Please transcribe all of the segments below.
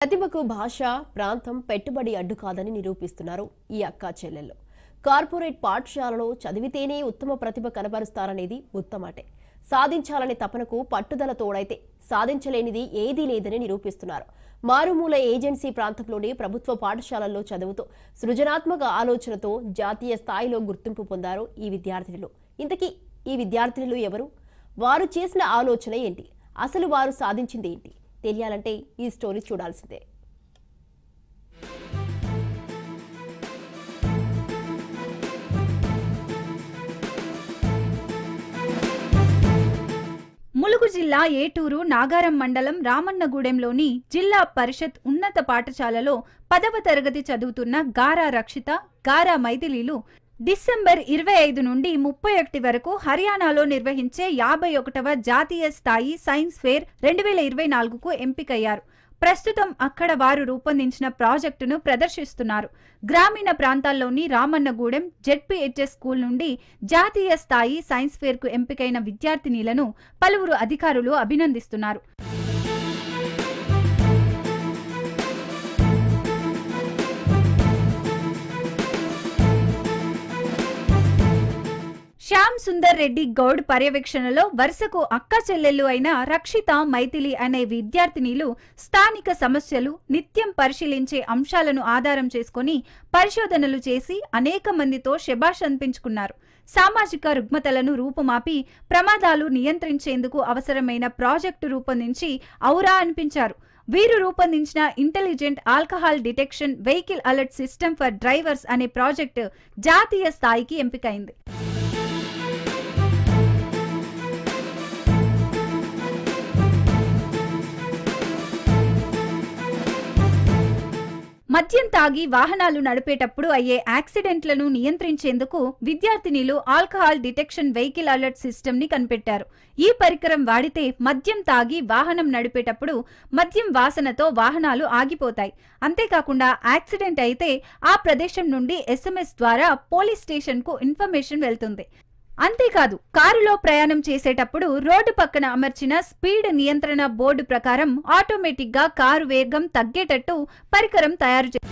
ప్రతిభకు భాష, ప్రాంతం, పెట్టుబడి అడ్డు కాదని నిరూపిస్తున్నారు ఈ అక్కా చెల్లెళ్ళు. కార్పొరేట్ పాఠశాలలో చదివితేనే ఉత్తమ ప్రతిభ కనబరుస్తారనేది ఉత్తమాటే. సాధించాలనే తపనకు పట్టుదల తోడైతే సాధించలేనిది ఏదీ లేదని నిరూపిస్తున్నారు. మారుమూల ఏజెన్సీ ప్రాంతంలోని ప్రభుత్వ పాఠశాలల్లో చదువుతూ సృజనాత్మక ఆలోచనతో జాతీయ స్థాయిలో గుర్తింపు పొందారు ఈ విద్యార్థినులు. ఇంతకీ ఈ విద్యార్థినులు ఎవరు? వారు చేసిన ఆలోచన ఏంటి? అసలు వారు సాధించింది ఏంటి? తెలియాలంటే ఈ స్టోరీ చూడాల్సిందే. ములుగు జిల్లా ఏటూరు నాగారం మండలం రామన్నగూడెంలోని జిల్లా పరిషత్ ఉన్నత పాఠశాలలో 10వ తరగతి చదువుతున్న గారా రక్షిత, గారా మైథిలీలు డిసెంబర్ 25 నుండి 31 వరకు హర్యానాలో నిర్వహించే 51వ జాతీయ స్థాయి సైన్స్ ఫేర్ 2024కు ఎంపికయ్యారు. ప్రస్తుతం అక్కడ వారు రూపొందించిన ప్రాజెక్టును ప్రదర్శిస్తున్నారు. గ్రామీణ ప్రాంతాల్లోని రామన్నగూడెం జెడ్పీహెచ్ఎస్ స్కూల్ నుండి జాతీయ స్థాయి సైన్స్ ఫేర్కు ఎంపికైన విద్యార్థినీలను పలువురు అధికారులు అభినందిస్తున్నారు. శ్యామ్ సుందర్ రెడ్డి గౌడ్ పర్యవేక్షణలో వరుసకు అక్క చెల్లెళ్ళు అయిన రక్షిత, మైథిలి అనే విద్యార్థినీలు స్థానిక సమస్యలు నిత్యం పరిశీలించే అంశాలను ఆధారం చేసుకుని పరిశోధనలు చేసి అనేక మందితో శభాష్ అనిపించుకున్నారు. సామాజిక రుగ్మతలను రూపుమాపి ప్రమాదాలు నియంత్రించేందుకు అవసరమైన ప్రాజెక్టు రూపొందించి ఔరా అనిపించారు. వీరు రూపొందించిన intelligent alcohol detection vehicle alert system for drivers అనే ప్రాజెక్టు జాతీయ స్థాయికి ఎంపికైంది. మద్యం తాగి వాహనాలు నడిపేటప్పుడు అయ్యే యాక్సిడెంట్లను నియంత్రించేందుకు విద్యార్థినీలు alcohol detection vehicle alert system ని కనిపెట్టారు. ఈ పరికరం వాడితే మద్యం తాగి వాహనం నడిపేటప్పుడు మద్యం వాసనతో వాహనాలు ఆగిపోతాయి. అంతేకాకుండా యాక్సిడెంట్ అయితే ఆ ప్రదేశం నుండి SMS ద్వారా పోలీస్ స్టేషన్ కు ఇన్ఫర్మేషన్ వెళ్తుంది. అంతేకాదు, కారులో ప్రయాణం చేసేటప్పుడు రోడ్డు పక్కన అమర్చిన స్పీడ్ నియంత్రణ బోర్డు ప్రకారం ఆటోమేటిక్ గా కారు వేగం తగ్గేటట్టు పరికరం తయారు చేశారు.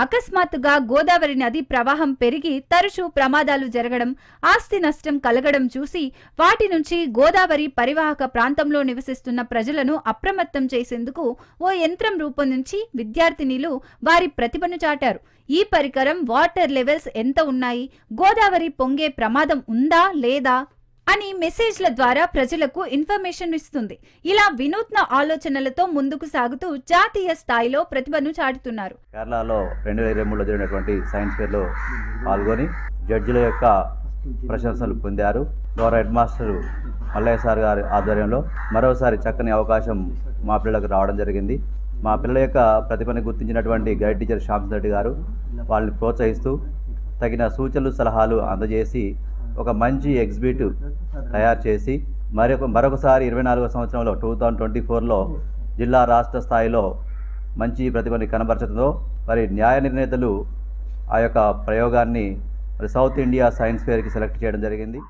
అకస్మాత్తుగా గోదావరి నది ప్రవాహం పెరిగి తరచూ ప్రమాదాలు జరగడం, ఆస్తి నష్టం కలగడం చూసి వాటి నుంచి గోదావరి పరివాహక ప్రాంతంలో నివసిస్తున్న ప్రజలను అప్రమత్తం చేసేందుకు ఓ యంత్రం రూపొందించి విద్యార్థినీలు వారి ప్రతిభను చాటారు. ఈ పరికరం వాటర్ లెవెల్స్ ఎంత ఉన్నాయి, గోదావరి పొంగే ప్రమాదం ఉందా లేదా అని మెసేజ్ల ద్వారా ప్రజలకు ఇన్ఫర్మేషన్ ఇస్తుంది. ఇలా వినూత్న ఆలోచనలతో ముందుకు సాగుతూ జాతీయ స్థాయిలో ప్రతిభను చాటుతున్నారు. కేరళలో 2023లో జరిగినటువంటి సైన్స్ ఫేర్లో పాల్గొని జడ్జిల యొక్క ప్రశంసలు పొందారు. గౌరవ హెడ్ మాస్టర్ మల్లయ్య సార్ గారి ఆధ్వర్యంలో మరోసారి చక్కని అవకాశం మా పిల్లలకు రావడం జరిగింది. మా పిల్లల యొక్క ప్రతిభను గుర్తించినటువంటి గైడ్ టీచర్ శ్యామ్ సుందర్ రెడ్డి గారు వాళ్ళని ప్రోత్సహిస్తూ తగిన సూచనలు సలహాలు అందజేసి ఒక మంచి ఎగ్జిబిట్ తయారు చేసి మరొకసారి 24వ సంవత్సరంలో 2024లో జిల్లా రాష్ట్ర స్థాయిలో మంచి ప్రతిభని కనబరచడంతో మరి న్యాయ నిర్ణేతలు ఆ యొక్క ప్రయోగాన్ని మరి సౌత్ ఇండియా సైన్స్ ఫేర్కి సెలెక్ట్ చేయడం జరిగింది.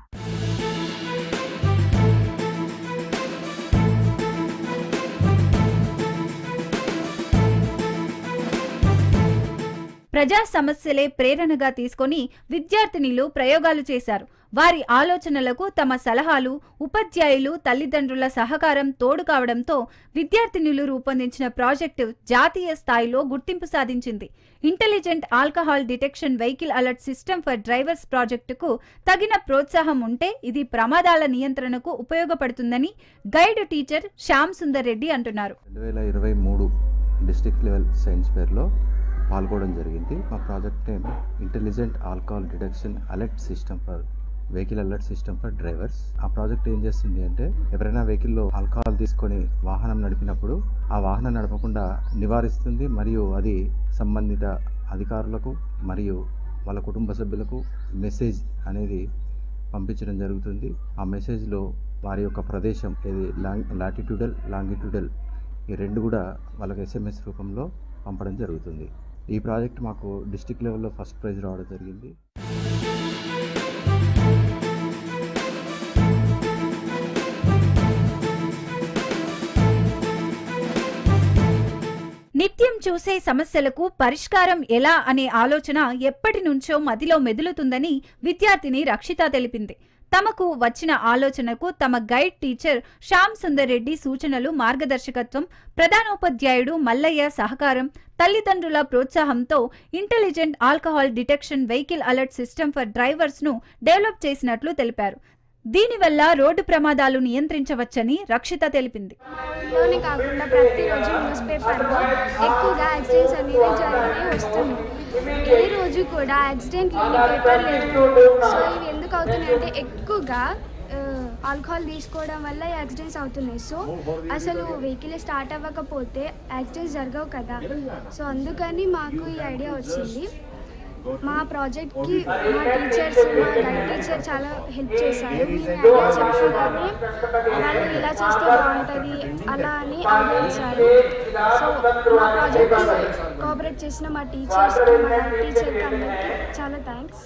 ప్రజా సమస్యలే ప్రేరణగా తీసుకొని విద్యార్థినీలు ప్రయోగాలు చేశారు. వారి ఆలోచనలకు తమ సలహాలు, ఉపాధ్యాయులు, తల్లిదండ్రుల సహకారం తోడు కావడంతో విద్యార్థినీలు రూపొందించిన ప్రాజెక్టు జాతీయ స్థాయిలో గుర్తింపు సాధించింది. Intelligent alcohol detection vehicle alert system for drivers ప్రాజెక్టుకు తగిన ప్రోత్సాహం ఉంటే ఇది ప్రమాదాల నియంత్రణకు ఉపయోగపడుతుందని గైడ్ టీచర్ శ్యామ్ సుందర్ రెడ్డి అంటున్నారు. 2023 డిస్ట్రిక్ట్ లెవెల్ సైన్స్ ఫేర్లో పాల్గొనడం జరిగింది. మా project name intelligent alcohol detection alert system for vehicle alert system for drivers. ఆ ప్రాజెక్ట్ ఏం చేస్తుంది అంటే ఎవరైనా వెహికల్లో ఆల్కహాల్ తీసుకొని వాహనం నడిపినప్పుడు ఆ వాహనం నడపకుండా నివారిస్తుంది మరియు అది సంబంధిత అధికారులకు మరియు వాళ్ళ కుటుంబ సభ్యులకు మెసేజ్ అనేది పంపించడం జరుగుతుంది. ఆ మెసేజ్లో వారి యొక్క ప్రదేశం ఏది లాటిట్యూడల్, లాంగిట్యూడల్ ఈ రెండు కూడా వాళ్ళకి SMS రూపంలో పంపడం జరుగుతుంది. ఈ ప్రాజెక్ట్ మాకు డిస్ట్రిక్ట్ లెవెల్లో ఫస్ట్ ప్రైజ్ రావడం జరిగింది. చూసే సమస్యలకు పరిష్కారం ఎలా అనే ఆలోచన ఎప్పటి నుంచో మదిలో మెదులుతుందని విద్యార్థిని రక్షిత తెలిపింది. తమకు వచ్చిన ఆలోచనకు తమ గైడ్ టీచర్ శ్యామ్ సుందర్ రెడ్డి సూచనలు, మార్గదర్శకత్వం, ప్రధానోపాధ్యాయుడు మల్లయ్య సహకారం, తల్లిదండ్రుల ప్రోత్సాహంతో intelligent alcohol detection vehicle alert system for drivers ను డెవలప్ చేసినట్లు తెలిపారు. దీనివల్ల రోడ్డు ప్రమాదాలు నియంత్రించవచ్చని రక్షిత తెలిపింది. ఊళ్ళోనే కాకుండా ప్రతిరోజు న్యూస్ పేపర్లో ఎక్కువగా యాక్సిడెంట్స్ అనేవి జరిగినాయి వస్తున్నాయి. ఏ రోజు కూడా యాక్సిడెంట్ లేని పేపర్ లేదు. సో ఇవి ఎందుకు అవుతున్నాయి అంటే ఎక్కువగా ఆల్కహాల్ తీసుకోవడం వల్ల యాక్సిడెంట్స్ అవుతున్నాయి. సో అసలు వెహికల్ స్టార్ట్ అవ్వకపోతే యాక్సిడెంట్స్ జరగవు కదా. సో అందుకని మాకు ఈ ఐడియా వచ్చింది. మా ప్రాజెక్ట్కి మా టీచర్స్, మా గైడ్ టీచర్ చాలా హెల్ప్ చేశారు. మేము ఐడియా చెప్పగానే వాళ్ళు ఇలా చేస్తే బాగుంటుంది అలా అని ఐడియా ఇచ్చారు. సో మా ప్రాజెక్ట్కి కోఆపరేట్ చేసిన మా టీచర్స్కి, మా గైడ్ టీచర్కి అందరికీ చాలా థ్యాంక్స్.